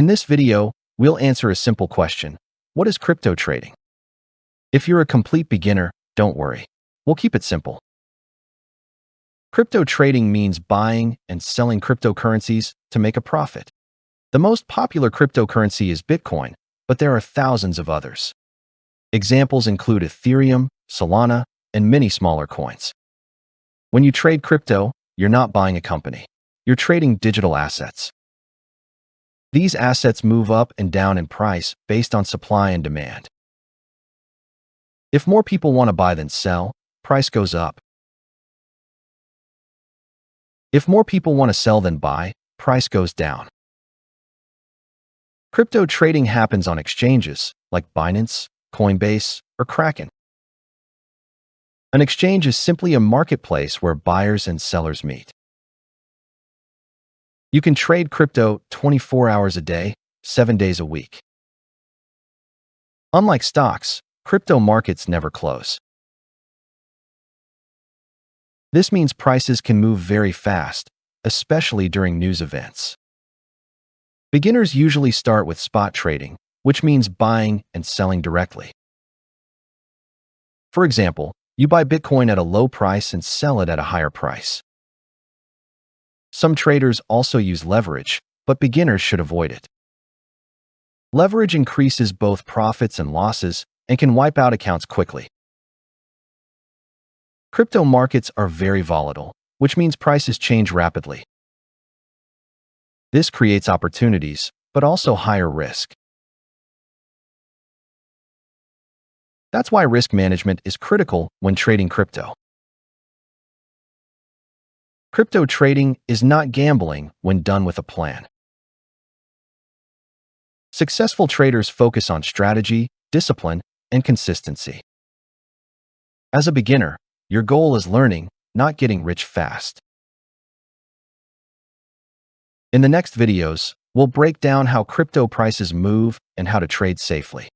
In this video, we'll answer a simple question. What is crypto trading? If you're a complete beginner, don't worry. We'll keep it simple. Crypto trading means buying and selling cryptocurrencies to make a profit. The most popular cryptocurrency is Bitcoin, but there are thousands of others. Examples include Ethereum, Solana, and many smaller coins. When you trade crypto, you're not buying a company. You're trading digital assets. These assets move up and down in price based on supply and demand. If more people want to buy than sell, price goes up. If more people want to sell than buy, price goes down. Crypto trading happens on exchanges like Binance, Coinbase, or Kraken. An exchange is simply a marketplace where buyers and sellers meet. You can trade crypto 24 hours a day, 7 days a week. Unlike stocks, crypto markets never close. This means prices can move very fast, especially during news events. Beginners usually start with spot trading, which means buying and selling directly. For example, you buy Bitcoin at a low price and sell it at a higher price. Some traders also use leverage, but beginners should avoid it. Leverage increases both profits and losses and can wipe out accounts quickly. Crypto markets are very volatile, which means prices change rapidly. This creates opportunities, but also higher risk. That's why risk management is critical when trading crypto. Crypto trading is not gambling when done with a plan. Successful traders focus on strategy, discipline, and consistency. As a beginner, your goal is learning, not getting rich fast. In the next videos, we'll break down how crypto prices move and how to trade safely.